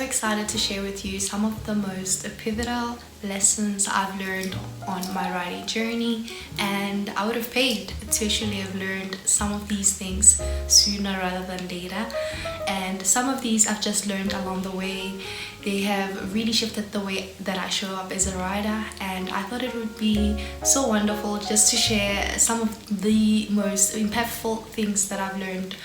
excited to share with you some of the most pivotal lessons I've learned on my riding journey, and I would have paid to actually have learned some of these things sooner rather than later. And some of these I've just learned along the way. They have really shifted the way that I show up as a rider, and I thought it would be so wonderful just to share some of the most impactful things that I've learned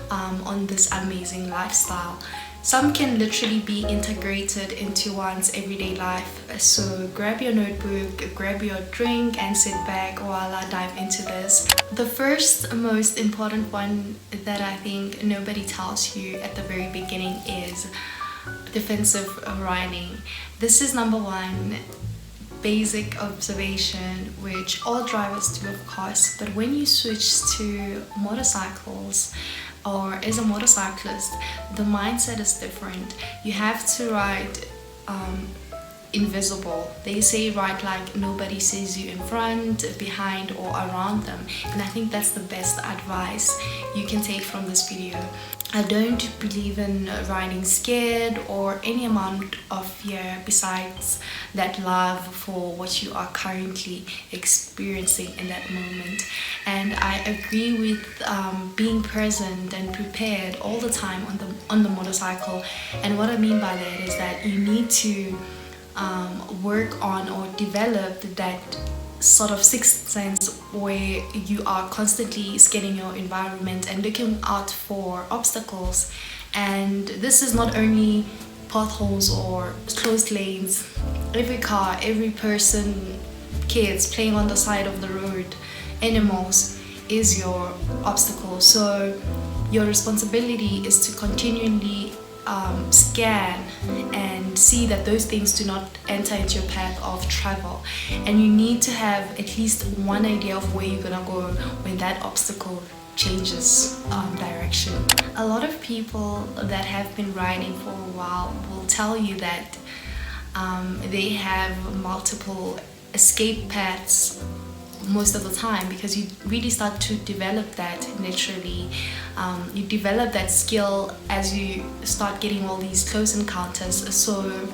on this amazing lifestyle. Some can literally be integrated into one's everyday life. So grab your notebook, grab your drink and sit back while I dive into this. The first most important one that I think nobody tells you at the very beginning is defensive riding. This is number one basic observation, which all drivers do of course, but when you switch to motorcycles or as a motorcyclist, the mindset is different. You have to ride invisible. They say ride like nobody sees you in front, behind or around them, and I think that's the best advice you can take from this video. I don't believe in riding scared or any amount of fear besides that love for what you are currently experiencing in that moment. And I agree with being present and prepared all the time on the motorcycle. And what I mean by that is that you need to work on or develop that sort of sixth sense where you are constantly scanning your environment and looking out for obstacles. And this is not only potholes or closed lanes. Every car, every person, kids playing on the side of the road, animals is your obstacle. So your responsibility is to continually scan and see that those things do not enter into your path of travel, and you need to have at least one idea of where you're gonna go when that obstacle changes direction. A lot of people that have been riding for a while will tell you that they have multiple escape paths most of the time, because you really start to develop that naturally. You develop that skill as you start getting all these close encounters. So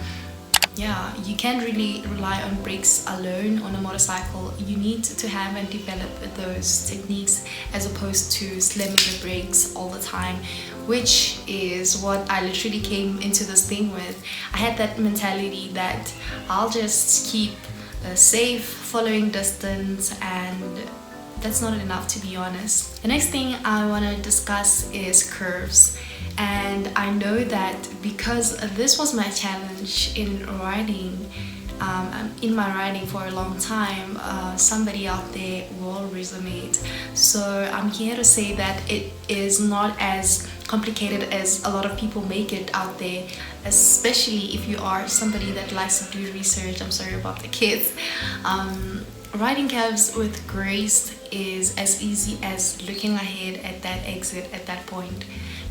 yeah, you can't really rely on brakes alone on a motorcycle. You need to have and develop those techniques as opposed to slamming the brakes all the time, which is what I literally came into this thing with. I had that mentality that I'll just keep safe, following distance, and that's not enough, to be honest. The next thing I want to discuss is curves. And I know that because this was my challenge in riding, in my riding for a long time, somebody out there will resonate. So I'm here to say that it is not as complicated as a lot of people make it out there, especially if you are somebody that likes to do research. I'm sorry about the kids. Riding curves with grace is as easy as looking ahead at that exit at that point.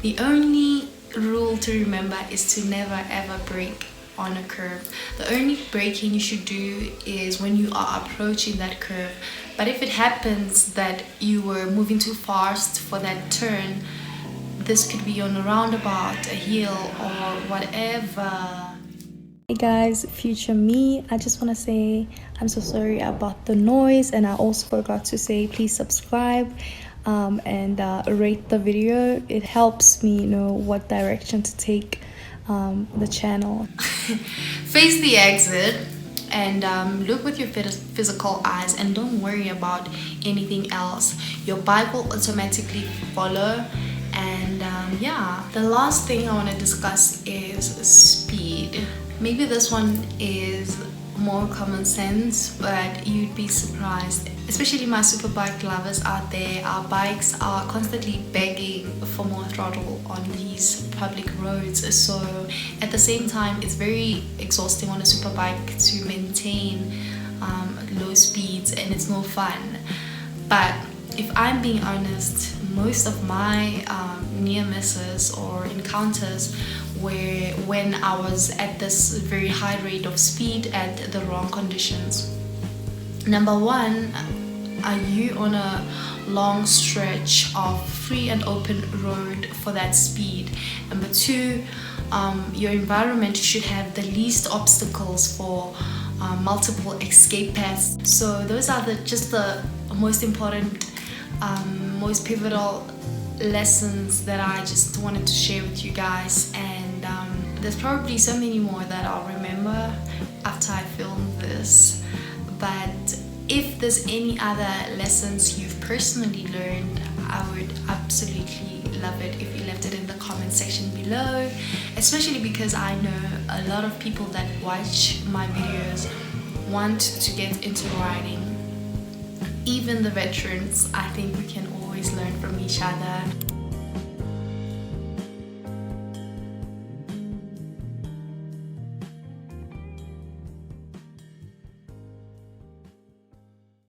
The only rule to remember is to never ever brake on a curve. The only braking you should do is when you are approaching that curve. But if it happens that you were moving too fast for that turn, this could be on a roundabout, a hill, or whatever. Hey guys, future me, I just want to say I'm so sorry about the noise, and I also forgot to say please subscribe and rate the video. It helps me know what direction to take the channel. Face the exit and look with your physical eyes, and don't worry about anything else. Your bike will automatically follow. And yeah, the last thing I want to discuss is speed. Maybe this one is more common sense, but you'd be surprised, especially my superbike lovers out there. Our bikes are constantly begging for more throttle on these public roads. So at the same time, it's very exhausting on a superbike to maintain low speeds, and it's no fun. But if I'm being honest, most of my near misses or encounters were when I was at this very high rate of speed at the wrong conditions. Number one, are you on a long stretch of free and open road for that speed? Number two, your environment should have the least obstacles for multiple escape paths. So those are just the most important, most pivotal lessons that I just wanted to share with you guys. And there's probably so many more that I'll remember after I film this. But if there's any other lessons you've personally learned, I would absolutely love it if you left it in the comment section below, especially because I know a lot of people that watch my videos want to get into riding. Even the veterans, I think we can always learn from each other.